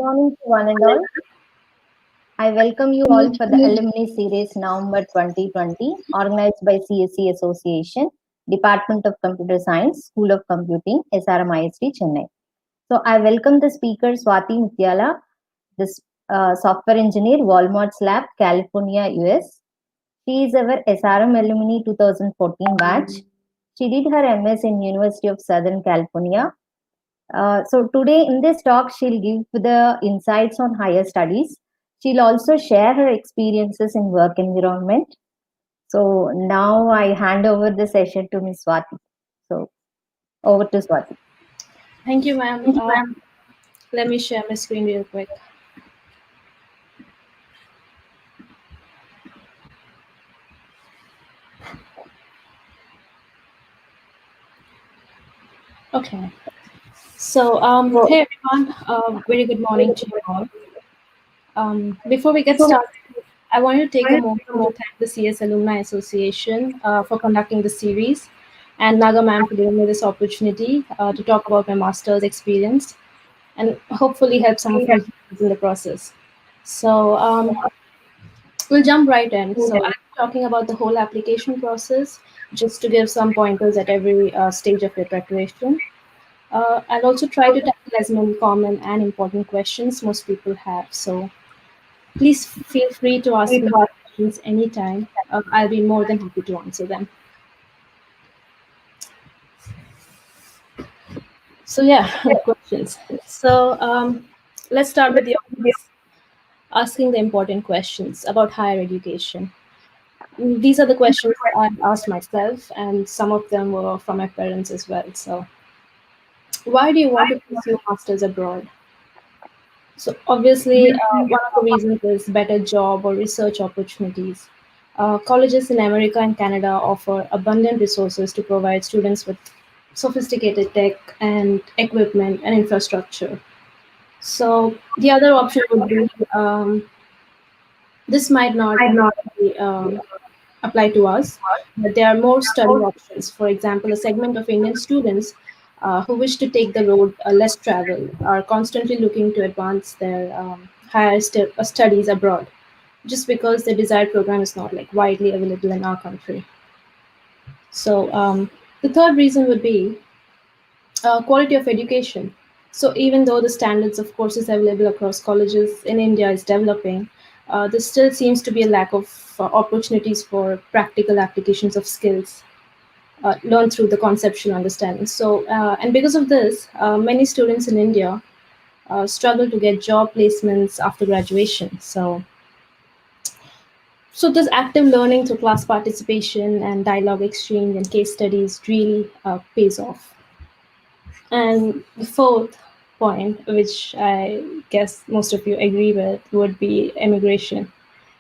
morning to one and all. I welcome you all for the Alumni Series November 2020, organized by CSC Association, Department of Computer Science, School of Computing, SRMISD, Chennai. So I welcome the speaker Swati Mutyala, this software engineer, Walmart's Lab, California, US. She is our SRM alumni 2014 batch. She did her MS in University of Southern California. So today in this talk, she'll give the insights on higher studies. She'll also share her experiences in work environment. So now I hand over the session to Ms. Swati. So over to Swati. Thank you, ma'am. Let me share my screen real quick. Okay. So, hey everyone, very good morning to you all. Before we get started, I want to take a moment to thank the CS Alumni Association for conducting the series and Naga ma'am for giving me this opportunity to talk about my master's experience and hopefully help some of you in the process. So, we'll jump right in. So, I'm talking about the whole application process just to give some pointers at every stage of your preparation. I'll also try to tackle as many common and important questions most people have. So please feel free to ask me questions anytime. I'll be more than happy to answer them. So yeah, questions. So let's start with the obvious, asking the important questions about higher education. These are the questions I asked myself, and some of them were from my parents as well. So why do you want to pursue masters abroad? So obviously, one of the reasons is better job or research opportunities. Colleges in America and Canada offer abundant resources to provide students with sophisticated tech and equipment and infrastructure. So the other option would be this might not be, apply to us, but there are more study options. For example, a segment of Indian students who wish to take the road less travel are constantly looking to advance their studies abroad, just because the desired program is not like widely available in our country. So the third reason would be quality of education. So even though the standards of courses available across colleges in India is developing, there still seems to be a lack of opportunities for practical applications of skills learned through the conceptual understanding. So, and because of this, many students in India struggle to get job placements after graduation. So this active learning through class participation and dialogue exchange and case studies really pays off. And the fourth point, which I guess most of you agree with, would be immigration.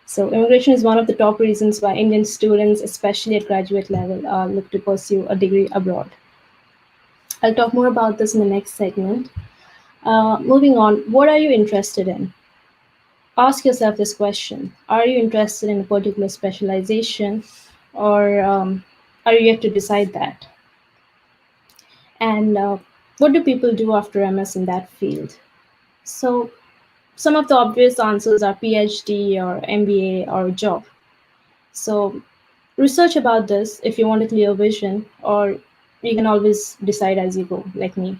So immigration is one of the top reasons why Indian students, especially at graduate level, look to pursue a degree abroad. I'll talk more about this in the next segment. Moving on, what are you interested in? Ask yourself this question. Are you interested in a particular specialization, or are you yet to decide that? And what do people do after MS in that field? So some of the obvious answers are PhD or MBA or job. So research about this if you want a clear vision, or you can always decide as you go, like me.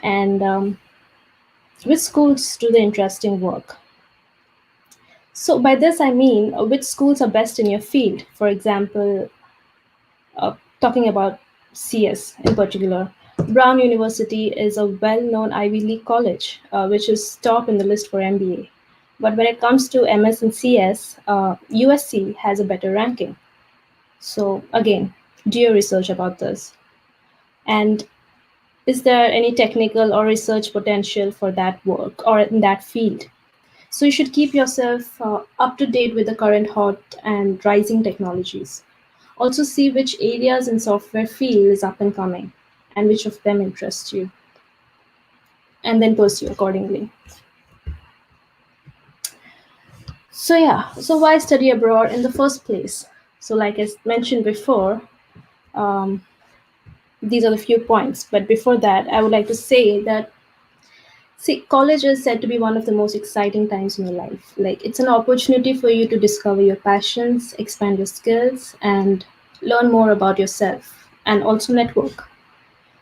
And which schools do the interesting work? So by this I mean which schools are best in your field. For example, talking about CS in particular, Brown University is a well-known Ivy League college, which is top in the list for MBA. But when it comes to MS and CS, USC has a better ranking. So again, do your research about this. And is there any technical or research potential for that work or in that field? So you should keep yourself up to date with the current hot and rising technologies. Also see which areas in software field is up and coming and which of them interest you, and then pursue accordingly. So yeah, so why study abroad in the first place? So like I mentioned before, these are the few points. But before that, I would like to say that See, college is said to be one of the most exciting times in your life. Like, it's an opportunity for you to discover your passions, expand your skills, and learn more about yourself and also network.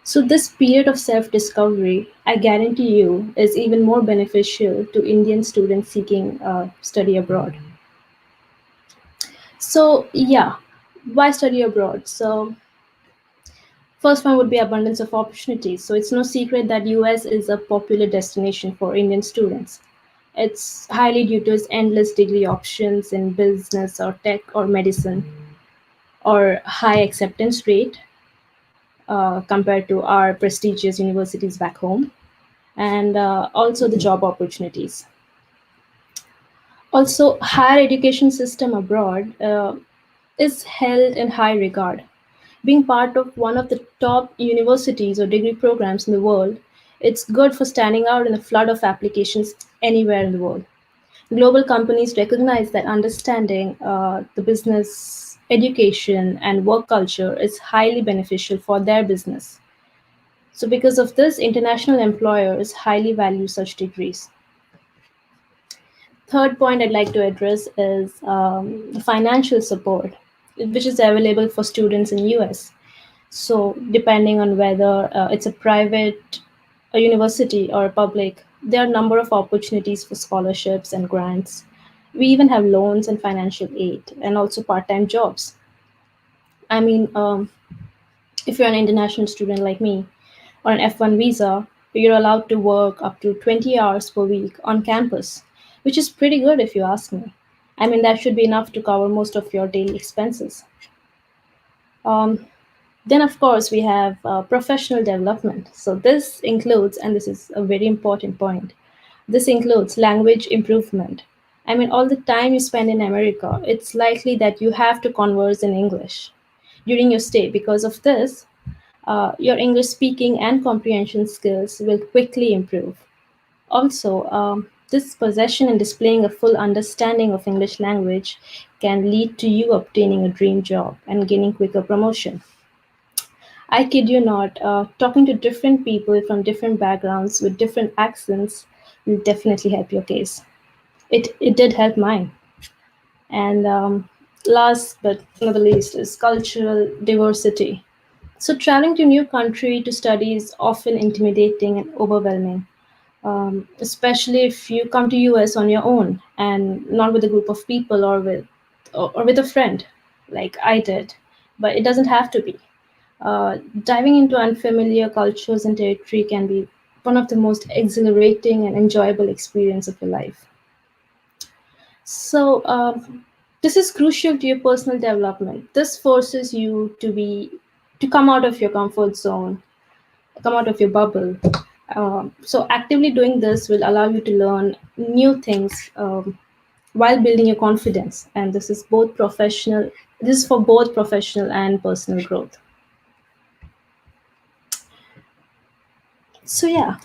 So, this period of self discovery, I guarantee you, is even more beneficial to Indian students seeking study abroad. So, yeah, why study abroad? So, first one would be abundance of opportunities. So, it's no secret that US is a popular destination for Indian students. It's highly due to its endless degree options in business or tech or medicine, or high acceptance rate compared to our prestigious universities back home, and also the job opportunities. Also, higher education system abroad is held in high regard. Being part of one of the top universities or degree programs in the world, it's good for standing out in the flood of applications anywhere in the world. Global companies recognize that understanding the business, education, and work culture is highly beneficial for their business. So, because of this, international employers highly value such degrees. Third point I'd like to address is the financial support, which is available for students in US. So, depending on whether it's a private a university or a public, there are a number of opportunities for scholarships and grants. We even have loans and financial aid, and also part-time jobs. I mean, if you're an international student like me or an F1 visa, you're allowed to work up to 20 hours per week on campus, which is pretty good if you ask me. I mean, that should be enough to cover most of your daily expenses. Um, Then, of course, we have professional development. So, this includes, and this is a very important point, this includes language improvement. I mean, all the time you spend in America, it's likely that you have to converse in English during your stay. Because of this, your English speaking and comprehension skills will quickly improve. Also, this possession and displaying a full understanding of English language can lead to you obtaining a dream job and gaining quicker promotion. I kid you not, talking to different people from different backgrounds with different accents will definitely help your case. It did help mine. And last but not the least is cultural diversity. So traveling to a new country to study is often intimidating and overwhelming, especially if you come to US on your own and not with a group of people or with a friend like I did. But it doesn't have to be. Diving into unfamiliar cultures and territory can be one of the most exhilarating and enjoyable experience of your life. So, this is crucial to your personal development. This forces you to come out of your comfort zone, come out of your bubble. So, actively doing this will allow you to learn new things while building your confidence. And this is both professional. This is for both professional and personal growth. So yeah,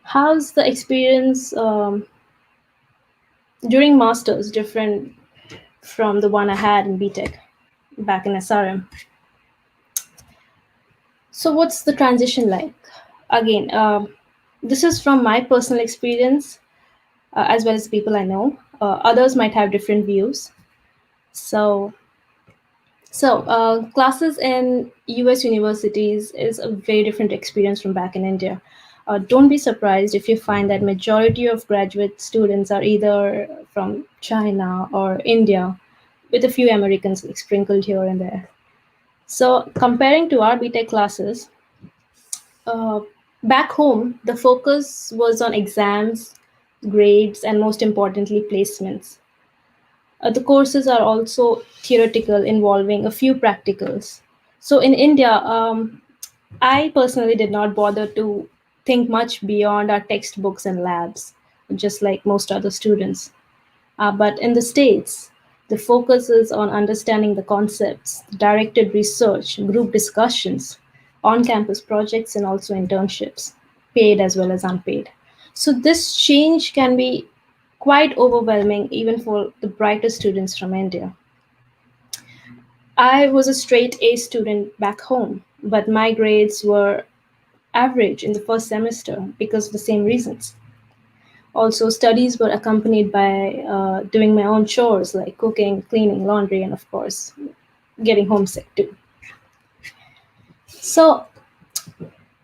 how's the experience during masters different from the one I had in BTech back in SRM? So what's the transition like? Again, this is from my personal experience as well as people I know. Others might have different views. So, classes in US universities is a very different experience from back in India. Don't be surprised if you find that majority of graduate students are either from China or India, with a few Americans like, sprinkled here and there. So, comparing to our BTech classes, uh, back home, the focus was on exams, grades, and most importantly, placements. The courses are also theoretical, involving a few practicals. So in India, I personally did not bother to think much beyond our textbooks and labs, just like most other students. But in the States, the focus is on understanding the concepts, directed research, group discussions, on campus projects, and also internships, paid as well as unpaid. So, this change can be quite overwhelming even for the brighter students from India. I was a straight A student back home, but my grades were average in the first semester because of the same reasons. Also, studies were accompanied by doing my own chores like cooking, cleaning, laundry, and of course, getting homesick too. So,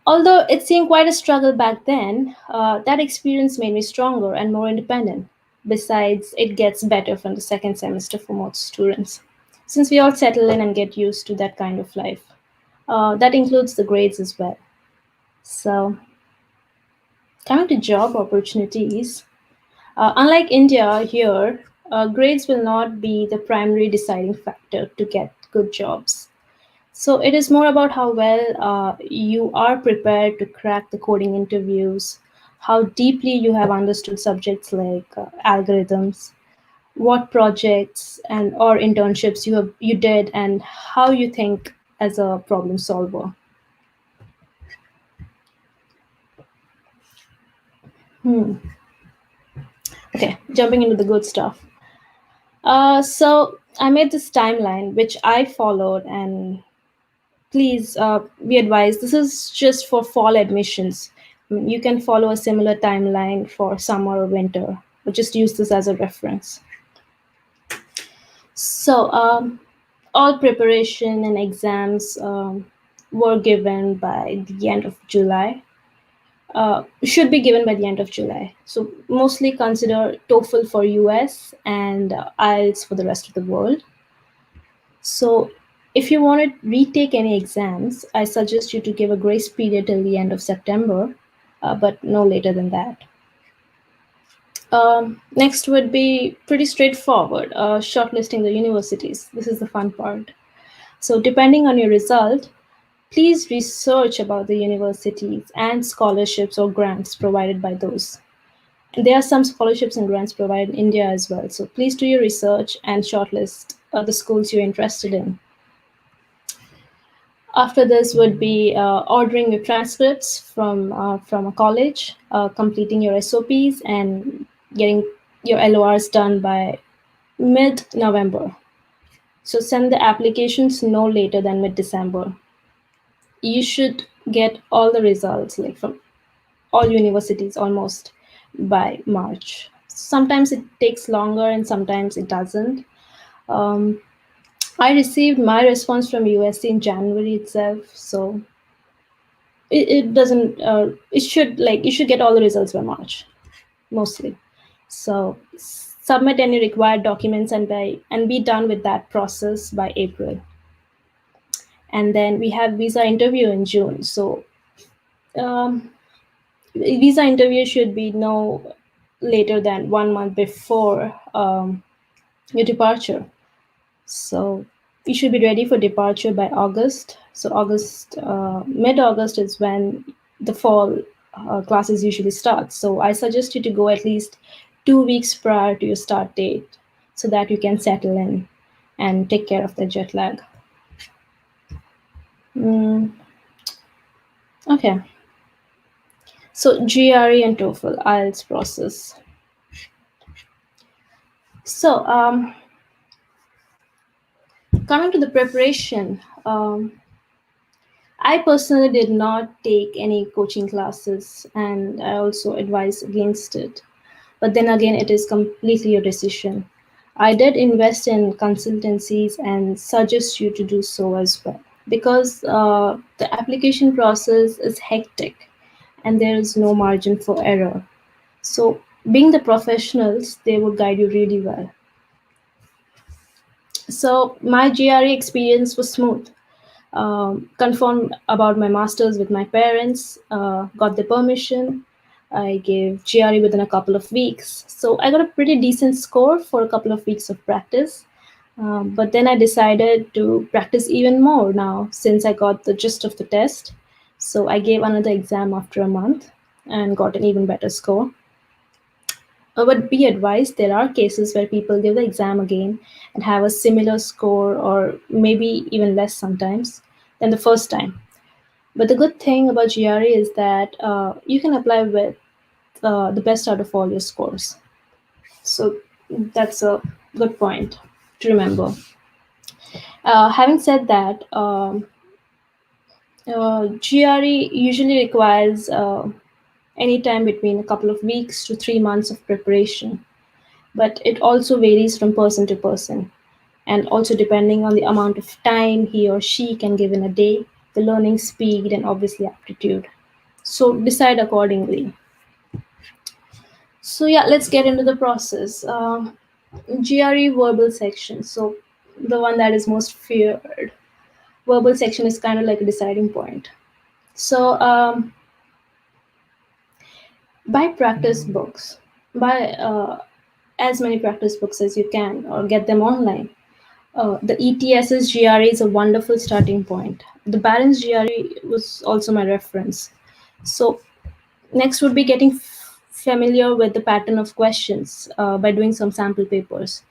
although it seemed quite a struggle back then, that experience made me stronger and more independent. Besides, it gets better from the second semester for most students, since we all settle in and get used to that kind of life. That includes the grades as well. So, coming to job opportunities, unlike India here, grades will not be the primary deciding factor to get good jobs. So it is more about how well you are prepared to crack the coding interviews, how deeply you have understood subjects like algorithms, what projects and or internships you did, and how you think as a problem solver. Hmm. Okay, jumping into the good stuff. So I made this timeline which I followed, and please be advised this is just for fall admissions. I mean, you can follow a similar timeline for summer or winter, but just use this as a reference. So, all preparation and exams were given by the end of July. Should be given by the end of July. So, mostly consider TOEFL for US and IELTS for the rest of the world. So, if you want to retake any exams, I suggest you to give a grace period till the end of September, but no later than that. Next would be pretty straightforward, shortlisting the universities. This is the fun part. So, depending on your result, please research about the universities and scholarships or grants provided by those. And there are some scholarships and grants provided in India as well. So, please do your research and shortlist the schools you're interested in. After this would be ordering your transcripts from a college, completing your SOPs, and getting your LORs done by mid-November. So send the applications no later than mid-December. You should get all the results, like from all universities almost, by March. Sometimes it takes longer and sometimes it doesn't. Um, I received my response from USC in January itself, so it doesn't it should like you should get all the results by March mostly. So submit any required documents and be done with that process by April. And then we have visa interview in June. So um, visa interview should be no later than 1 month before your departure. So you should be ready for departure by August. So mid-August is when the fall classes usually start. So I suggest you to go at least 2 weeks prior to your start date so that you can settle in and take care of the jet lag. Mm, okay. So GRE and TOEFL, IELTS process. So coming to the preparation, I personally did not take any coaching classes and I also advise against it. But then again, it is completely your decision. I did invest in consultancies and suggest you to do so as well because the application process is hectic and there is no margin for error. So, being the professionals, they will guide you really well. So, my GRE experience was smooth. Confirmed about my master's with my parents, got the permission. I gave GRE within a couple of weeks. So I got a pretty decent score for a couple of weeks of practice. But then I decided to practice even more now since I got the gist of the test. So I gave another exam after a month and got an even better score. But be advised, there are cases where people give the exam again and have a similar score or maybe even less sometimes than the first time. But the good thing about GRE is that you can apply with the best out of all your scores. So that's a good point to remember. Having said that, GRE usually requires any time between a couple of weeks to 3 months of preparation, but it also varies from person to person, and also depending on the amount of time he or she can give in a day, the learning speed, and obviously aptitude. So decide accordingly. So yeah, let's get into the process. GRE verbal section. So the one that is most feared. Verbal section is kind of like a deciding point. So buy practice books. Buy as many practice books as you can, or get them online. The ETS's GRE is a wonderful starting point. The Barron's GRE was also my reference. So next would be getting familiar with the pattern of questions by doing some sample papers.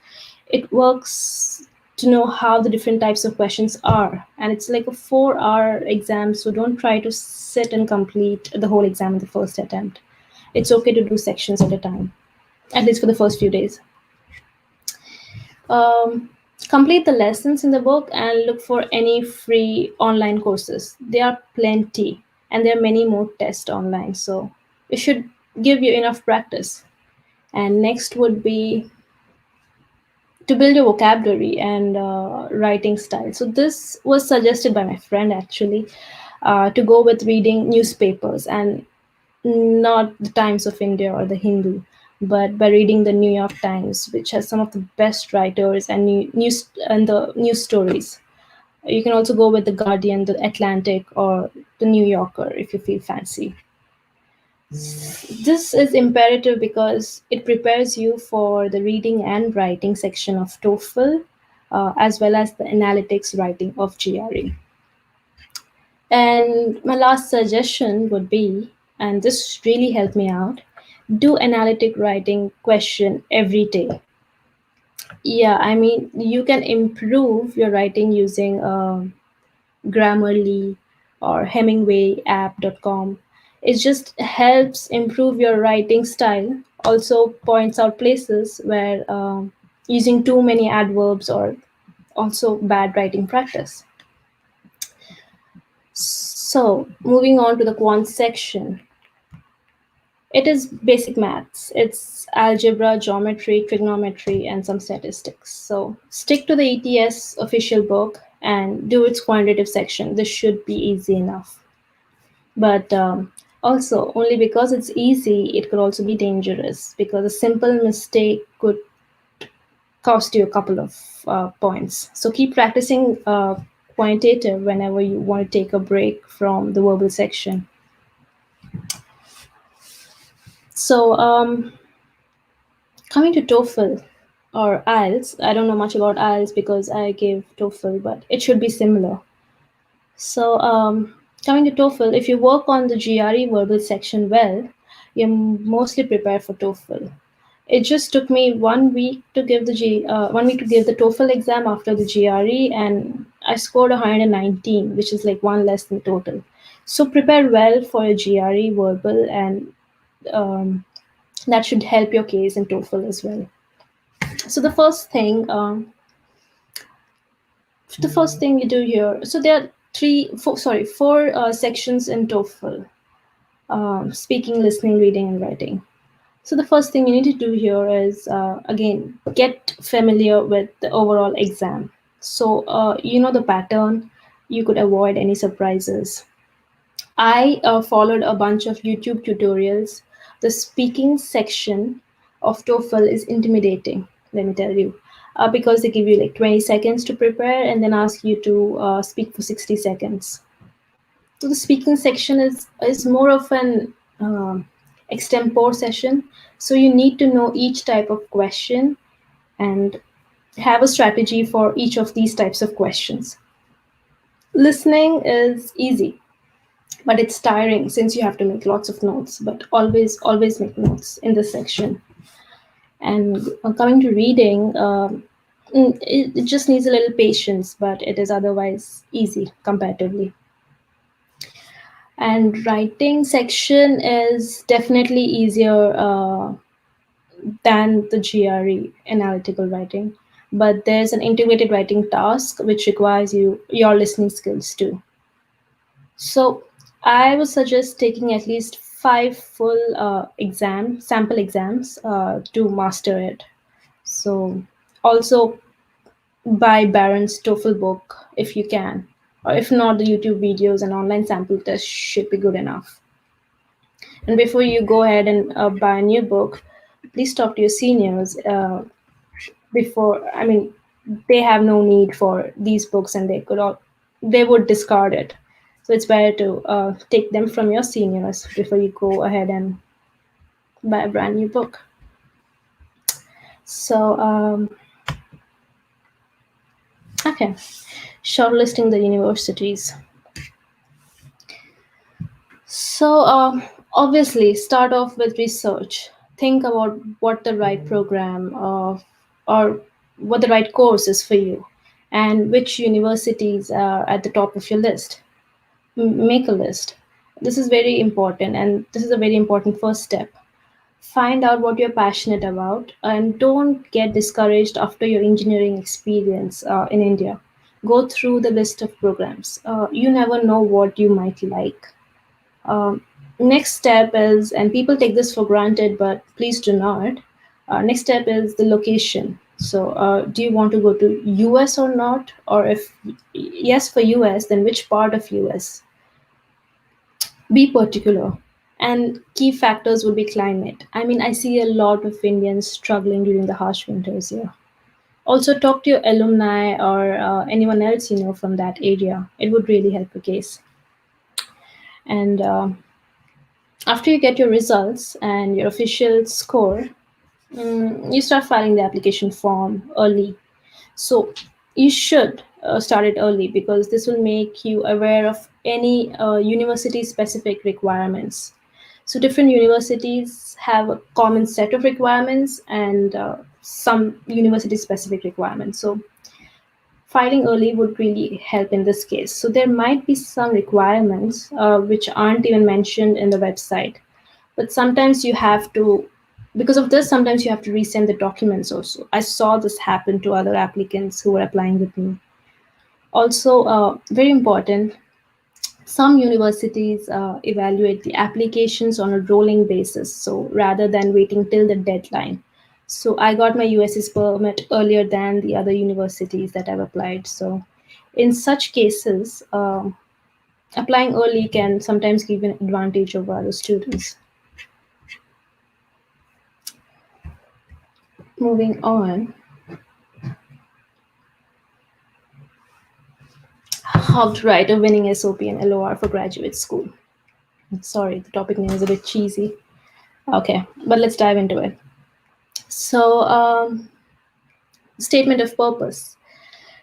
It works to know how the different types of questions are, and it's like a 4-hour exam, so don't try to sit and complete the whole exam in the first attempt. It's okay to do sections at a time, at least for the first few days. um, Complete the lessons in the book and look for any free online courses. There are plenty, and there are many more tests online, so it should give you enough practice. And next would be to build your vocabulary and writing style. So this was suggested by my friend actually, to go with reading newspapers, and not the Times of India or the Hindu, but by reading the New York Times, which has some of the best writers and news and the news stories. You can also go with the Guardian, the Atlantic, or the New Yorker if you feel fancy. This is imperative because it prepares you for the reading and writing section of TOEFL, as well as the analytics writing of GRE. And my last suggestion would be, and this really helped me out, do analytic writing question every day. Yeah, I mean, you can improve your writing using Grammarly or HemingwayApp.com. It just helps improve your writing style. Also points out places where using too many adverbs or also bad writing practice. So moving on to the quant section. It is basic maths. It's algebra, geometry, trigonometry, and some statistics. So stick to the ETS official book and do its quantitative section. This should be easy enough. But also, only because it's easy, it could also be dangerous, because a simple mistake could cost you a couple of points. So keep practicing quantitative whenever you want to take a break from the verbal section. So coming to TOEFL or IELTS, I don't know much about IELTS because I gave TOEFL, but it should be similar. So, coming to TOEFL, if you work on the GRE verbal section well, you're mostly prepared for TOEFL. It just took me 1 week to give the 1 week to give the TOEFL exam after the GRE, and I scored 119, which is like one less than total. So prepare well for your GRE verbal, and um, that should help your case in TOEFL as well. So the first thing you do here. So there are four sections in TOEFL: speaking, listening, reading, and writing. So the first thing you need to do here is again get familiar with the overall exam. So you know the pattern. You could avoid any surprises. I followed a bunch of YouTube tutorials. The speaking section of TOEFL is intimidating, let me tell you, because they give you like 20 seconds to prepare and then ask you to speak for 60 seconds. So the speaking section is more of an extempore session. So you need to know each type of question and have a strategy for each of these types of questions. Listening is easy, but it's tiring since you have to make lots of notes, but always make notes in this section. And coming to reading, it just needs a little patience, but it is otherwise easy comparatively. And writing section is definitely easier than the GRE analytical writing, but there's an integrated writing task which requires your listening skills too. So I would suggest taking at least five full sample exams to master it. So also buy Baron's TOEFL book if you can, or if not, the YouTube videos and online sample tests should be good enough. And before you go ahead and buy a new book, please talk to your seniors before. I mean, they have no need for these books, and they would discard it. So it's better to take them from your seniors before you go ahead and buy a brand new book. So okay, shortlisting the universities. So, obviously, start off with research. Think about what the right program or what the right course is for you, and which universities are at the top of your list. Make a list. This is very important, and this is a very important first step. Find out what you're passionate about, and don't get discouraged after your engineering experience in India. Go through the list of programs. You never know what you might like. um, Next step is, and people take this for granted, but please do not. Next step is the location. So, do you want to go to US or not? Or if yes for US, then which part of US? Be particular. And key factors would be climate. I mean, I see a lot of Indians struggling during the harsh winters here. Also, talk to your alumni or anyone else you know from that area. It would really help the case. And after you get your results and your official score, you start filing the application form early. So you should start it early because this will make you aware of any university specific requirements. So different universities have a common set of requirements and some university specific requirements. So filing early would really help in this case. So there might be some requirements which aren't even mentioned in the website, but sometimes you have to, because of this, sometimes you have to resend the documents also. I saw this happen to other applicants who were applying with me. Also, very important, some universities evaluate the applications on a rolling basis, so rather than waiting till the deadline. So I got my USS permit earlier than the other universities that I've applied. So in such cases, applying early can sometimes give an advantage over other students. Moving on, how to write a winning SOP and LOR for graduate school. Sorry, the topic name is a bit cheesy. Okay, but let's dive into it. So, statement of purpose.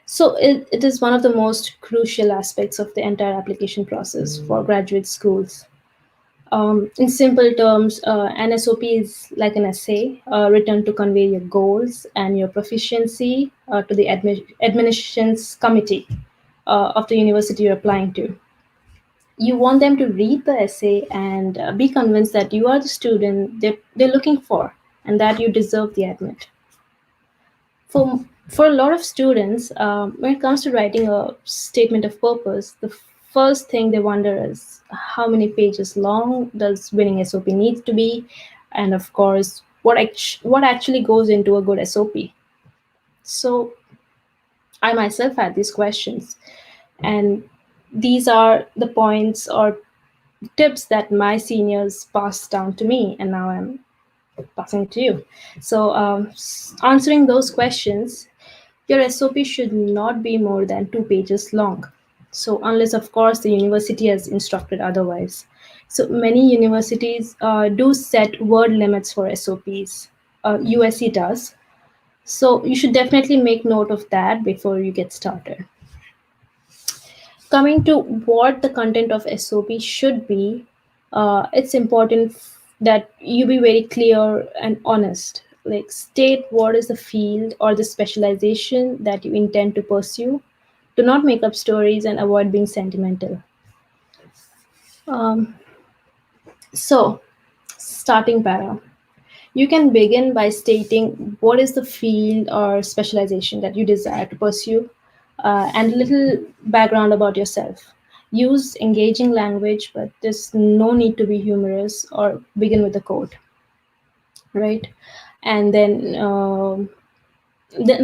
So, it is one of the most crucial aspects of the entire application process for graduate schools. In simple terms, an SOP is like an essay written to convey your goals and your proficiency to the admissions committee of the university you're applying to. You want them to read the essay and be convinced that you are the student they're looking for and that you deserve the admit. For a lot of students, when it comes to writing a statement of purpose, the first thing they wonder is how many pages long does winning SOP need to be, and of course, what actually goes into a good SOP. So I myself had these questions, and these are the points or tips that my seniors passed down to me, and now I'm passing it to you. So, answering those questions, your SOP should not be more than 2 pages long. So, unless, of course, the university has instructed otherwise. So, many universities do set word limits for SOPs. USC does. So, you should definitely make note of that before you get started. Coming to what the content of SOP should be, it's important that you be very clear and honest. Like, state what is the field or the specialization that you intend to pursue. Do not make up stories and avoid being sentimental. Um, so, starting para. You can begin by stating what is the field or specialization that you desire to pursue and a little background about yourself. Use engaging language, but there's no need to be humorous or begin with a quote, right? And then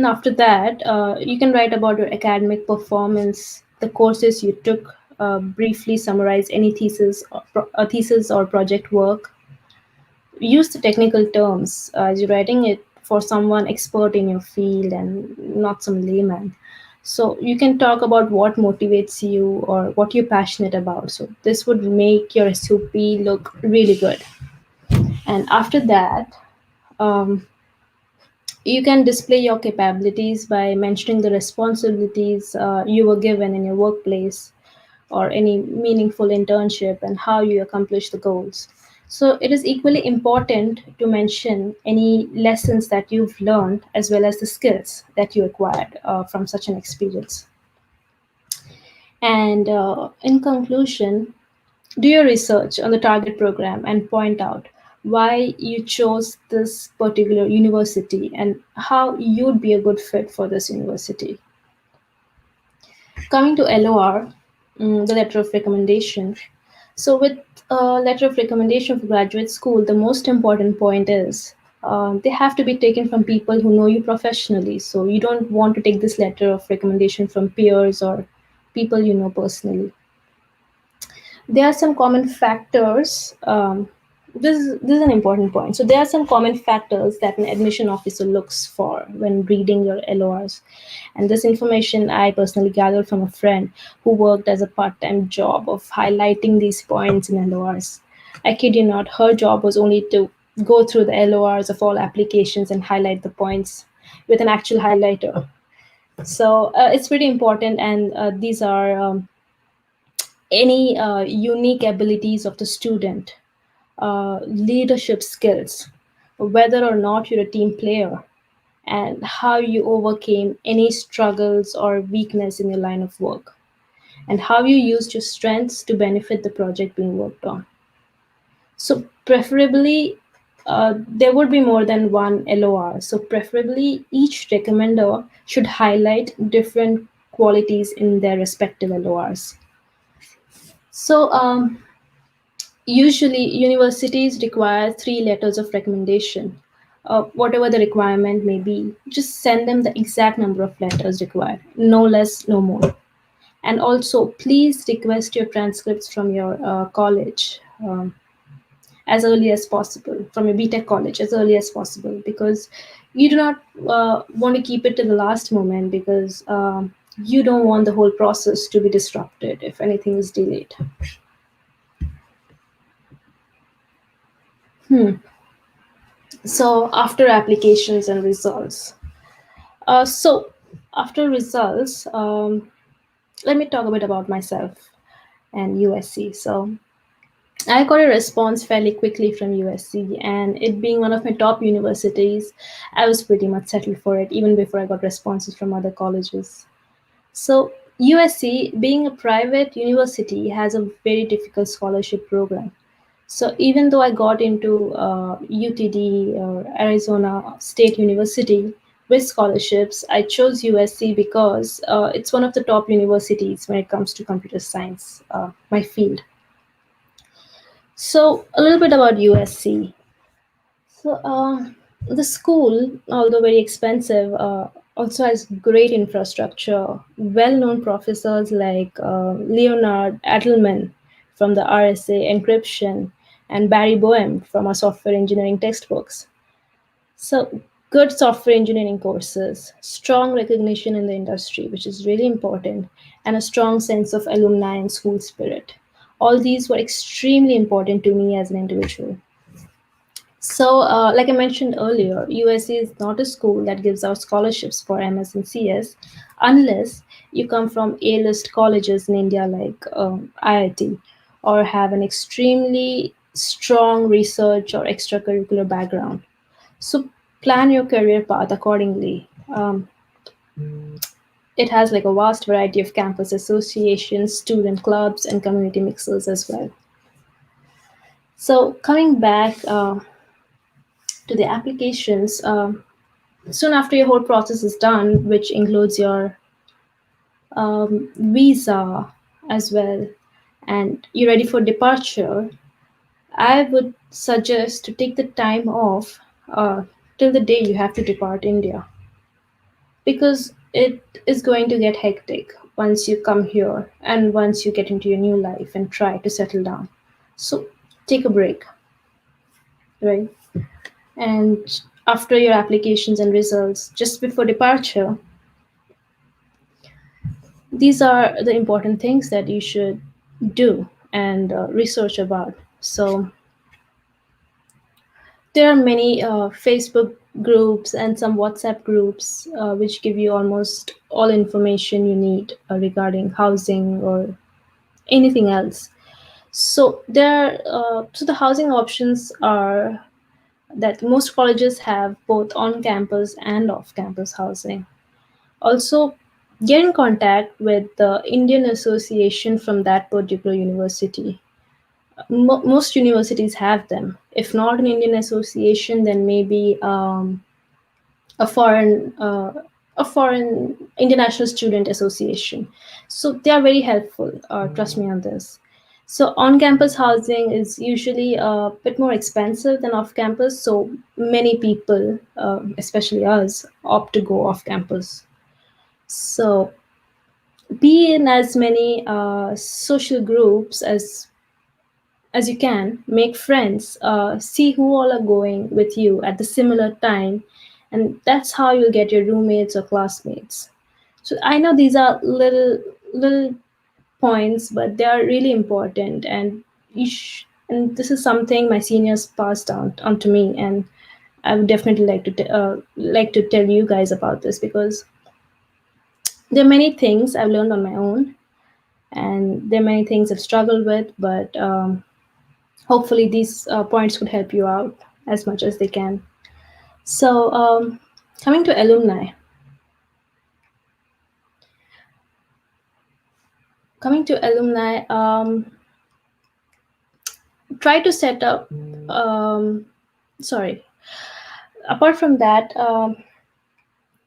after that, you can write about your academic performance, the courses you took, briefly summarize any thesis or project work. Use the technical terms as you're writing it for someone expert in your field and not some layman. So you can talk about what motivates you or what you're passionate about. So this would make your SOP look really good. And after that, um, you can display your capabilities by mentioning the responsibilities you were given in your workplace or any meaningful internship and how you accomplish the goals. So it is equally important to mention any lessons that you've learned as well as the skills that you acquired from such an experience. And in conclusion, do your research on the target program and point out why you chose this particular university and how you'd be a good fit for this university. Coming to LOR, the letter of recommendation. So, with a letter of recommendation for graduate school, the most important point is they have to be taken from people who know you professionally. So, you don't want to take this letter of recommendation from peers or people you know personally. There are some common factors. This is an important point. So there are some common factors that an admission officer looks for when reading your LORs, and this information I personally gathered from a friend who worked as a part-time job of highlighting these points in LORs. I kid you not, her job was only to go through the LORs of all applications and highlight the points with an actual highlighter. So it's pretty important, and these are any unique abilities of the student, leadership skills, whether or not you're a team player, and how you overcame any struggles or weakness in your line of work, and how you used your strengths to benefit the project being worked on. So, preferably, there would be more than one LOR. So, preferably, each recommender should highlight different qualities in their respective LORs. So, usually, universities require three letters of recommendation. Whatever the requirement may be, just send them the exact number of letters required, no less, no more. And also, please request your transcripts from your college as early as possible, from your BTech college as early as possible, because you do not want to keep it to the last moment because you don't want the whole process to be disrupted if anything is delayed. So after applications and results. So after results, let me talk a bit about myself and USC. So I got a response fairly quickly from USC, and it being one of my top universities, I was pretty much settled for it even before I got responses from other colleges. So USC, being a private university, has a very difficult scholarship program. So even though I got into UTD or Arizona State University with scholarships, I chose USC because it's one of the top universities when it comes to computer science, my field. So a little bit about USC. So the school, although very expensive, also has great infrastructure. Well-known professors like Leonard Adelman from the RSA encryption and Barry Boehm from our software engineering textbooks. So good software engineering courses, strong recognition in the industry, which is really important, and a strong sense of alumni and school spirit. All these were extremely important to me as an individual. So, like I mentioned earlier, USC is not a school that gives out scholarships for MS and CS unless you come from A-list colleges in India like IIT or have an extremely strong research or extracurricular background. So, plan your career path accordingly. It has like a vast variety of campus associations, student clubs, and community mixers as well. So, coming back to the applications, soon after your whole process is done, which includes your visa as well, and you're ready for departure, I would suggest to take the time off till the day you have to depart India, because it is going to get hectic once you come here and once you get into your new life and try to settle down. So take a break, right? And after your applications and results, just before departure, these are the important things that you should do and research about. So there are many Facebook groups and some WhatsApp groups which give you almost all information you need regarding housing or anything else. So so the housing options are that most colleges have both on-campus and off-campus housing. Also, get in contact with the Indian association from that particular university. Most universities have them. If not an Indian association, then maybe a foreign a foreign international student association. So they are very helpful. Trust me on this. So on-campus housing is usually a bit more expensive than off-campus. So many people, especially us, opt to go off-campus. So be in as many social groups as you can, make friends, see who all are going with you at the similar time, and that's how you'll get your roommates or classmates. So I know these are little points, but they are really important, and and this is something my seniors passed down onto me, and I would definitely like to tell you guys about this, because there are many things I've learned on my own, and there are many things I've struggled with, but hopefully these points could help you out as much as they can. So, coming to alumni, coming to alumni, try to set up. Sorry. Apart from that,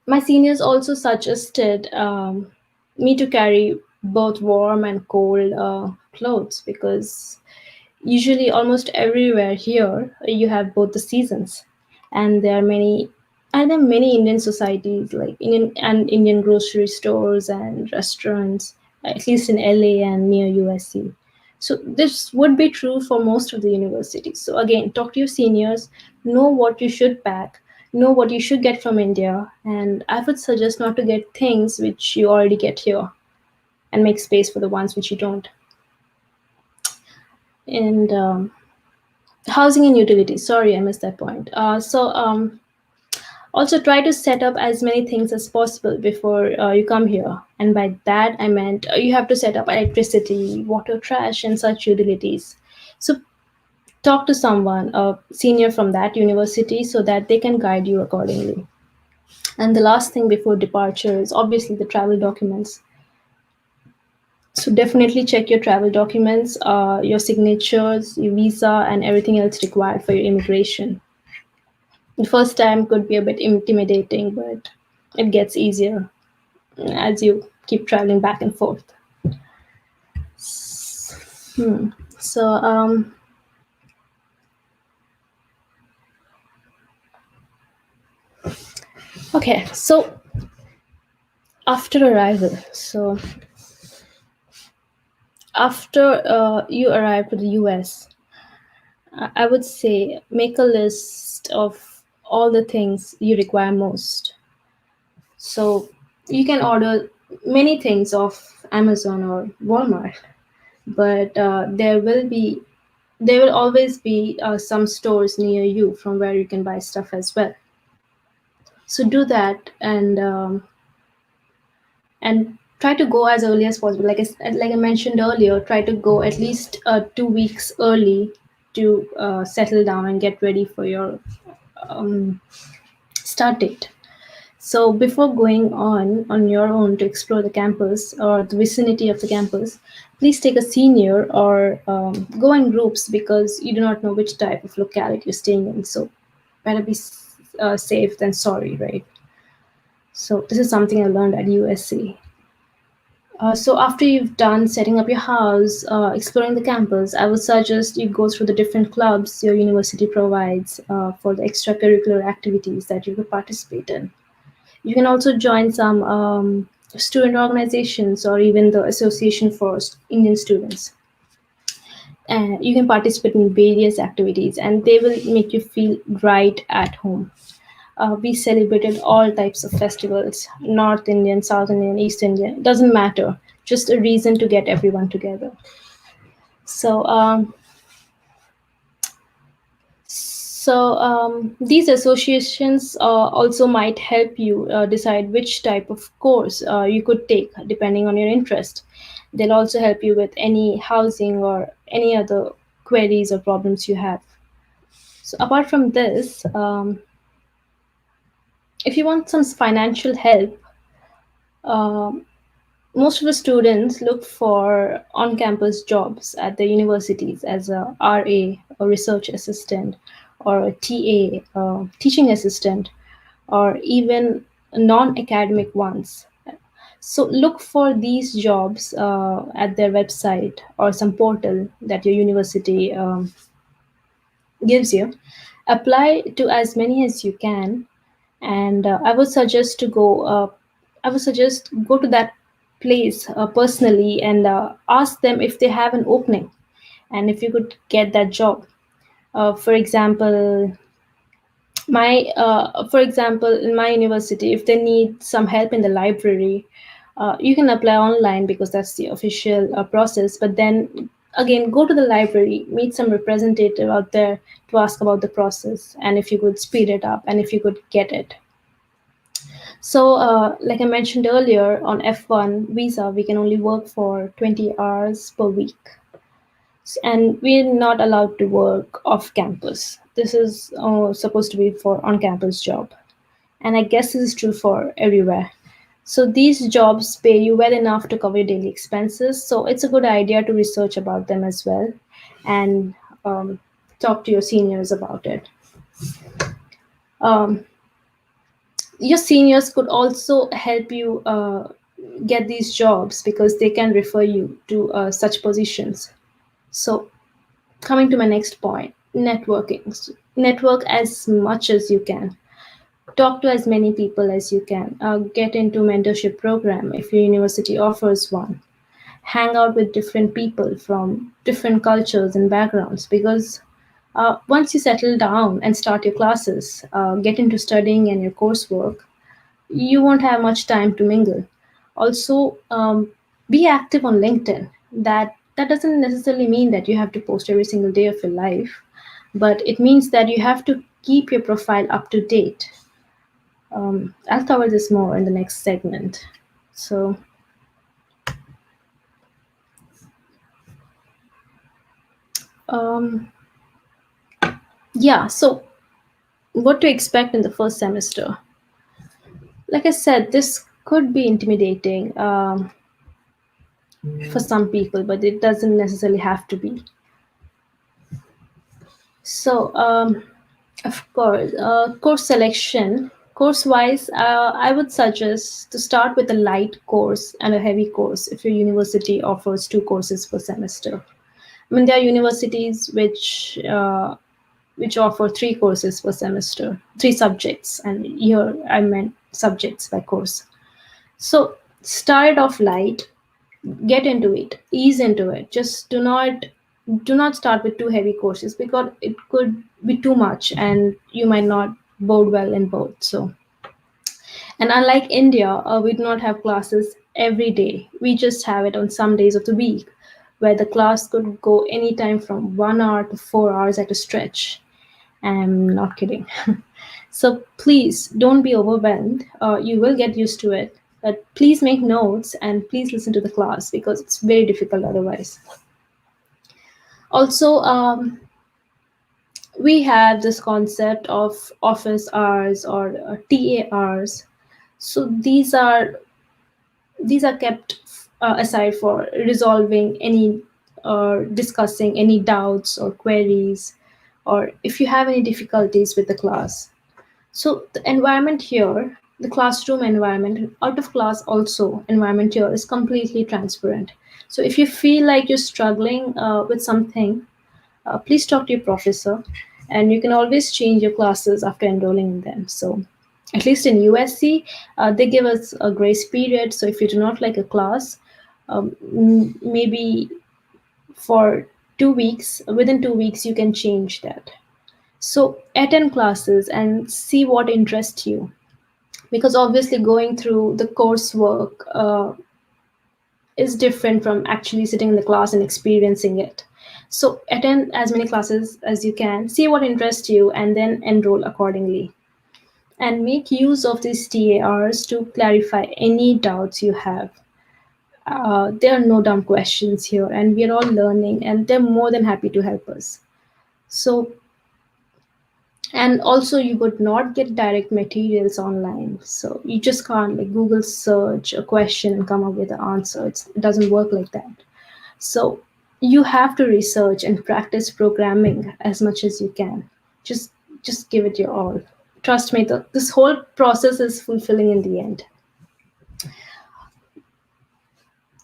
my seniors also suggested me to carry both warm and cold clothes, because usually almost everywhere here you have both the seasons, and there are many Indian societies like Indian grocery stores and restaurants, at least in LA and near USC. So this would be true for most of the universities. So again, talk to your seniors, know what you should pack, know what you should get from India, and I would suggest not to get things which you already get here, and make space for the ones which you don't. And housing and utilities, sorry I missed that point. Also try to set up as many things as possible before you come here, and by that I meant you have to set up electricity, water, trash, and such utilities. So talk to someone, a senior from that university, so that they can guide you accordingly. And the last thing before departure is obviously the travel documents. So definitely check your travel documents, your signatures, your visa, and everything else required for your immigration. The first time could be a bit intimidating, but it gets easier as you keep traveling back and forth. Hmm. So, okay, so after arrival, so after you arrive to the US, I would say make a list of all the things you require most. So you can order many things off Amazon or Walmart, but there will always be some stores near you from where you can buy stuff as well. So do that, and try to go as early as possible. Like I mentioned earlier, try to go at least 2 weeks early to settle down and get ready for your um, start date. So before going on your own to explore the campus or the vicinity of the campus, please take a senior or go in groups, because you do not know which type of locality you're staying in. So better be safe than sorry, right? So this is something I learned at USC. So after you've done setting up your house, exploring the campus, I would suggest you go through the different clubs your university provides for the extracurricular activities that you could participate in. You can also join some student organizations or even the Association for Indian Students. And you can participate in various activities, and they will make you feel right at home. We celebrated all types of festivals: North Indian, South Indian, East Indian, doesn't matter. Just a reason to get everyone together. So, these associations also might help you decide which type of course you could take depending on your interest. They'll also help you with any housing or any other queries or problems you have. So, apart from this, if you want some financial help, um, most of the students look for on campus jobs at the universities as a RA, a research assistant, or a TA, teaching assistant, or even non academic ones. So look for these jobs at their website or some portal that your university gives you. Apply to as many as you can, and I would suggest go to that place personally and ask them if they have an opening and if you could get that job. For example, for example, in my university, if they need some help in the library, you can apply online because that's the official process. But then again, go to the library, meet some representative out there to ask about the process and if you could speed it up and if you could get it. So, like I mentioned earlier, on F1 visa, we can only work for 20 hours per week. And we're not allowed to work off campus. This is supposed to be for on campus job. And I guess this is true for everywhere. So these jobs pay you well enough to cover your daily expenses. So it's a good idea to research about them as well and um, talk to your seniors about it. Um, your seniors could also help you get these jobs because they can refer you to such positions. So, coming to my next point, networking. Network as much as you can. Talk to as many people as you can. Get into mentorship program if your university offers one. Hang out with different people from different cultures and backgrounds because once you settle down and start your classes, get into studying and your coursework, you won't have much time to mingle. Also, be active on LinkedIn. That doesn't necessarily mean that you have to post every single day of your life, but it means that you have to keep your profile up to date. I'll cover this more in the next segment. So, um, yeah, so what to expect in the first semester? Like I said, this could be intimidating for some people, but it doesn't necessarily have to be. So, of course, course selection. Course wise, I would suggest to start with a light course and a heavy course if your university offers two courses per semester. I mean, there are universities which offer three courses per semester, three subjects, and here I meant subjects by course. So start off light, get into it, ease into it. Just do not start with too heavy courses because it could be too much and you might not bode well in both. So, and unlike India, we do not have classes every day. We just have it on some days of the week where the class could go anytime from 1 hour to 4 hours at a stretch. I'm not kidding. So please don't be overwhelmed. You will get used to it. But please make notes and please listen to the class because it's very difficult otherwise. Also, we have this concept of office hours or TA hours. So these are kept aside for resolving any or discussing any doubts or queries or if you have any difficulties with the class. So the environment here The classroom environment and out of class also environment here is completely transparent. So if you feel like you're struggling with something, please talk to your professor, and you can always change your classes after enrolling in them. So at least in USC, they give us a grace period. So if you do not like a class, maybe for 2 weeks, within 2 weeks you can change that. So attend classes and see what interests you, because obviously going through the coursework is different from actually sitting in the class and experiencing it. So attend as many classes as you can, see what interests you, and then enroll accordingly. And make use of these TARs to clarify any doubts you have. There are no dumb questions here, and we are all learning, and they're more than happy to help us. So, and also you would not get direct materials online, so you just can't like Google search a question and come up with the answer. It doesn't work like that. So you have to research and practice programming as much as you can. Just give it your all. Trust me, this whole process is fulfilling in the end.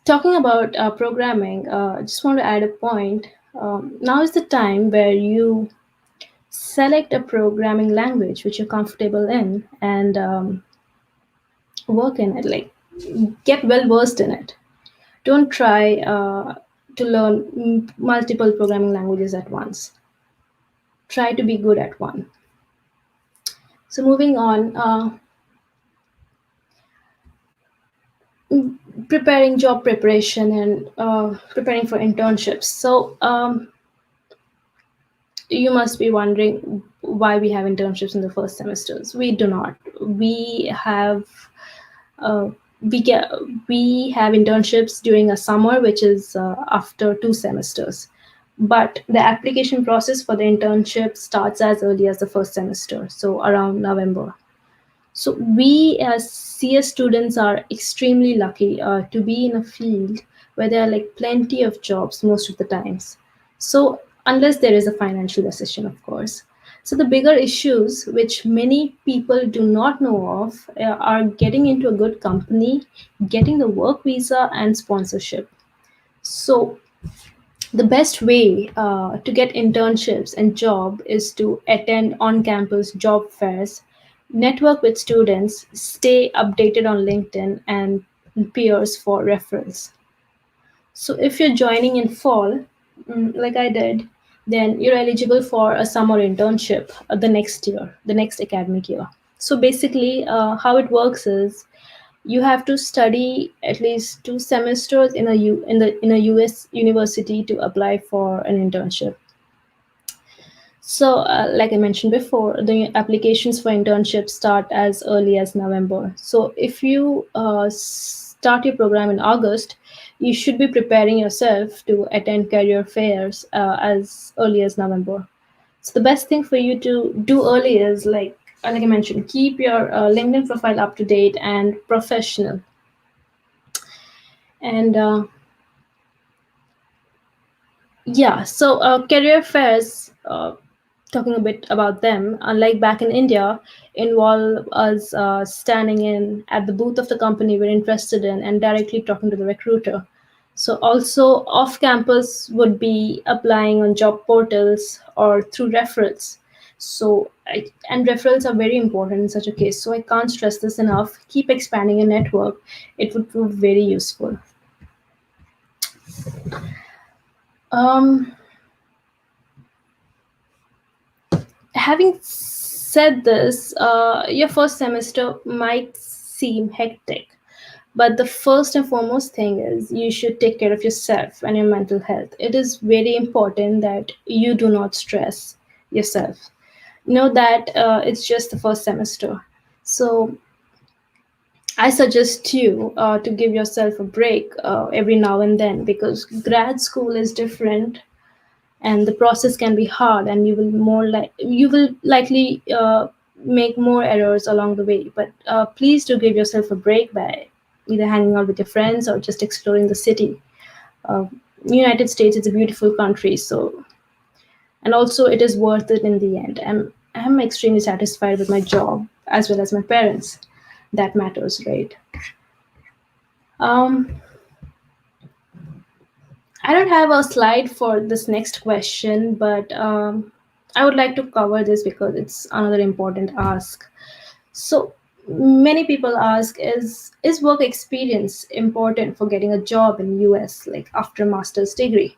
Talking about programming, I just want to add a point. Now is the time where you select a programming language which you're comfortable in, and work in it, like get well versed in it. Don't try to learn multiple programming languages at once. Try to be good at one. So moving on, preparing job preparation and preparing for internships. So you must be wondering why we have internships in the first semesters. We do not. We have uh, we get we have internships during a summer, which is after 2 semesters. But the application process for the internship starts as early as the first semester, so around November. So we as CS students are extremely lucky to be in a field where there are like plenty of jobs most of the times. So unless there is a financial recession, of course. So the bigger issues which many people do not know of are getting into a good company, getting the work visa and sponsorship. So the best way to get internships and job is to attend on-campus job fairs, network with students, stay updated on LinkedIn, and peers for referrals. So if you're joining in fall, like I did, then you're eligible for a summer internship the next year, the next academic year. So basically, how it works is you have to study at least 2 semesters in a US university to apply for an internship. So, like I mentioned before, the applications for internships start as early as November. So, if you start your program in August, you should be preparing yourself to attend career fairs as early as November. So, the best thing for you to do early is like I mentioned, keep your LinkedIn profile up to date and professional. And yeah, so career fairs, talking a bit about them, unlike back in India, involve us standing in at the booth of the company we're interested in and directly talking to the recruiter. So also off campus would be applying on job portals or through referrals. So and referrals are very important in such a case. So I can't stress this enough. Keep expanding your network. It would prove very useful. Um, Having said this, your first semester might seem hectic, but the first and foremost thing is you should take care of yourself and your mental health. It is very important that you do not stress yourself. Know that it's just the first semester. So I suggest you to give yourself a break every now and then, because grad school is different and the process can be hard, and you will likely make more errors along the way. But please do give yourself a break by either hanging out with your friends or just exploring the city. uh, United States is a beautiful country, so, and also it is worth it in the end. I'm extremely satisfied with my job as well as my parents. that matters, right? Um, I don't have a slide for this next question, but I would like to cover this because it's another important ask. So many people ask, is work experience important for getting a job in US, like after master's degree?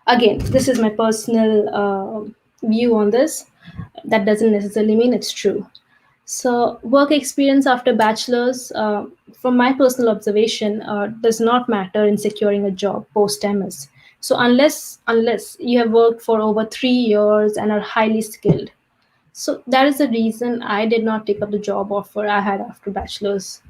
Again, this is my personal view on this. That doesn't necessarily mean it's true. So, work experience after bachelor's, from my personal observation, does not matter in securing a job post MS. So, unless you have worked for over 3 years and are highly skilled, so that is the reason I did not take up the job offer I had after bachelor's.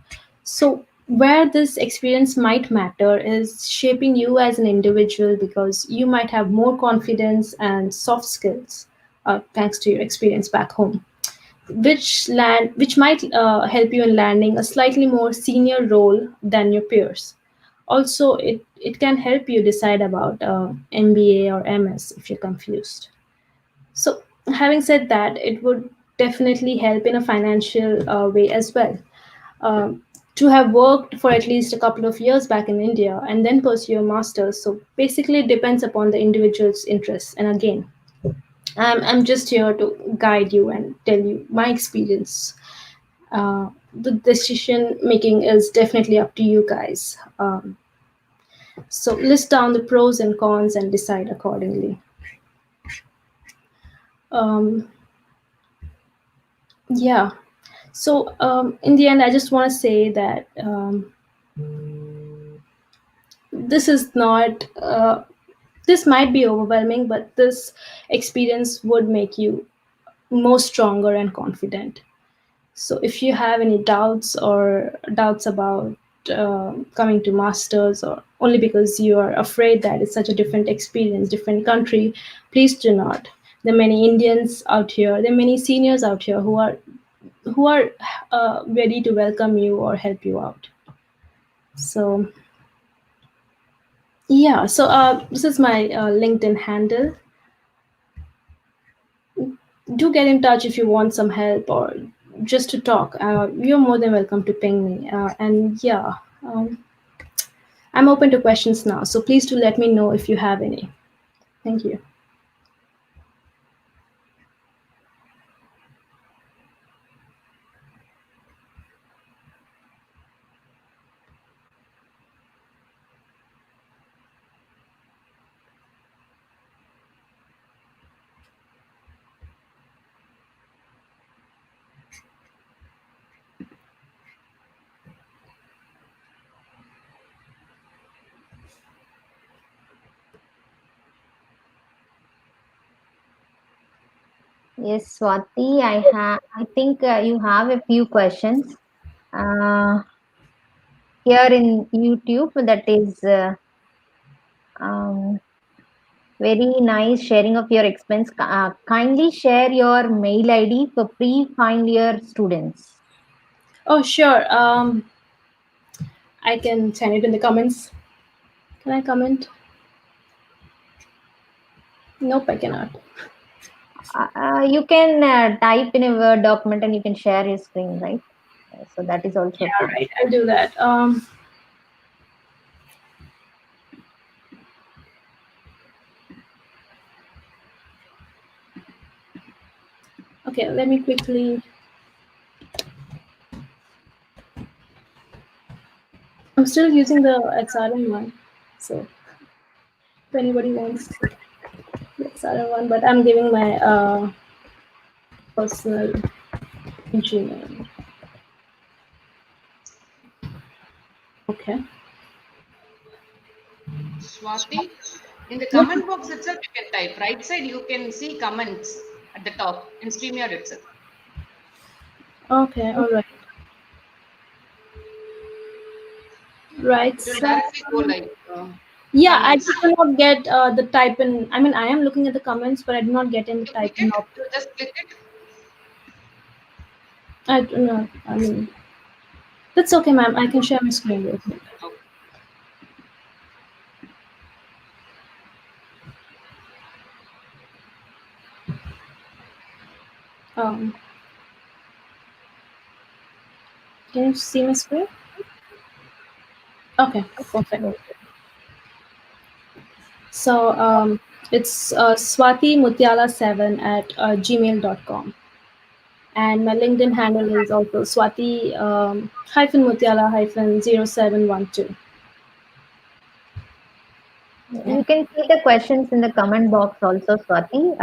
So, where this experience might matter is shaping you as an individual because you might have more confidence and soft skills thanks to your experience back home, which might help you in landing a slightly more senior role than your peers. Also, it can help you decide about MBA or MS if you're confused. So, having said that, it would definitely help in a financial way as well. Um, to have worked for at least a couple of years back in India and then pursue a master's. So, basically, it depends upon the individual's interests. And again, I'm just here to guide you and tell you my experience. The decision making is definitely up to you guys. So, list down the pros and cons and decide accordingly. Um, yeah. So, in the end, I just want to say that this is not, this might be overwhelming, but this experience would make you more stronger and confident. So, if you have any doubts or doubts about coming to masters, or only because you are afraid that it's such a different experience, different country, please do not. There are many Indians out here. There are many seniors out here who are ready to welcome you or help you out. So yeah, so this is my LinkedIn handle. Do get in touch if you want some help or just to talk. You're more than welcome to ping me. And yeah, um, I'm open to questions now. So please do let me know if you have any. Thank you. Yes, Swati, I think you have a few questions here in YouTube. That is um, very nice sharing of your expense. Kindly share your mail ID for pre-final year students. Oh, sure. I can send it in the comments. Can I comment? Nope, I cannot. You can type in a Word document and you can share your screen, right? So that is also Yeah, fine. right. I'll do that. Okay, let me quickly. I'm still using the XRM one. So if anybody wants the XRM one, but I'm giving my personal Gmail. Okay. Swati, in the Yep. comment box itself, you can type. Right side, you can see comments at the top in StreamYard itself. Okay. All right. Right It will side. directly go like Yeah, I comments. do not get the type in. I mean, I am looking at the comments, but I do not get in the You type click in it, option. you just click it. I do not. I mean, that's okay, ma'am. I can share my screen real quick. Okay. Um, Can you see my screen? Okay, perfect. Yes. So it's Swati Mutyala7 at gmail.com. And my LinkedIn handle is also Swati hyphen Mutyala hyphen 0712. Yeah. You can see the questions in the comment box also, Swati.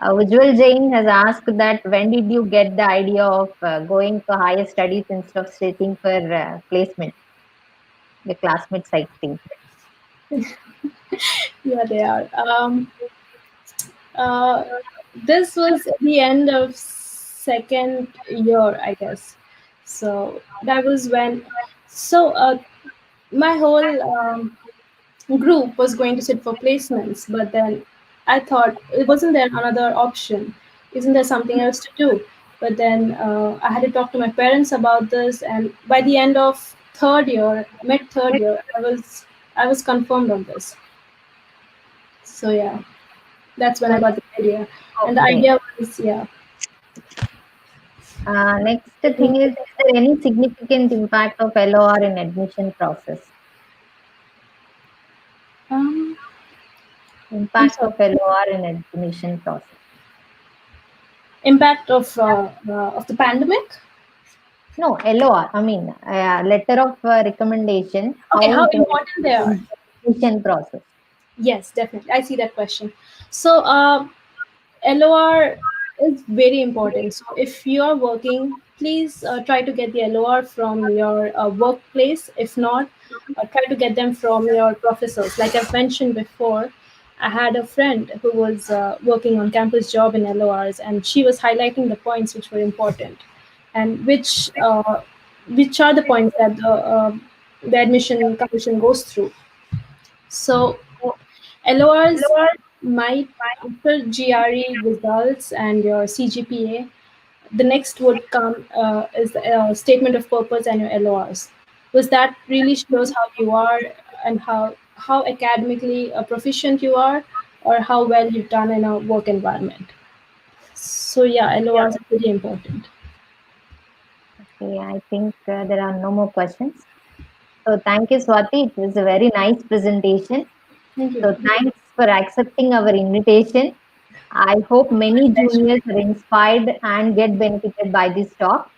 Ujjwal Jain has asked that when did you get the idea of going for higher studies instead of sitting for placement? The classmates, I think. Yeah, they are. Uh, this was the end of second year, I guess. So that was when. So my whole group was going to sit for placements, but then I thought it wasn't there another option. Isn't there something else to do? But then I had to talk to my parents about this, and by the end of third year, mid third year, I was confirmed on this. So yeah, that's when So, I got the idea, and the okay. idea was yeah. Next thing is there any significant impact of LOR in admission process? Um, I'm Impact sorry. of LOR in admission process. Impact of the pandemic. No, LOR. I mean, letter of recommendation. Okay, How how it helps important they are. in the admission process. Yes, definitely. I see that question. So, LOR is very important. So, if you are working, please try to get the LOR from your workplace. If not, try to get them from your professors. Like I've mentioned before, I had a friend who was working on campus job in LORs, and she was highlighting the points which were important, and which are the points that the admission commission goes through. So LORs might, after GRE results and your CGPA, the next would come is the statement of purpose and your LORs. Because that really shows how you are and how academically proficient you are or how well you've done in a work environment. So yeah, LORs are pretty important. Okay, I think there are no more questions. So thank you, Swati. It was a very nice presentation. Thank you. So thanks for accepting our invitation. I hope many juniors are inspired and get benefited by this talk.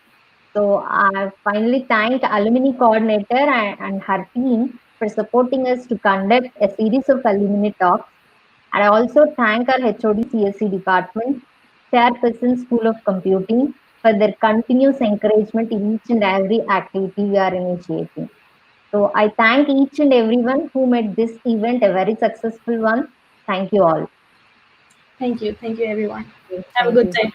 So I finally thank alumni coordinator and her team for supporting us to conduct a series of alumni talks. And I also thank our HOD CSC department, Chairperson School of Computing for their continuous encouragement in each and every activity we are initiating. So I thank each and everyone who made this event a very successful one. Thank you all. Thank you. Thank you, everyone. Have a Thank good you. day.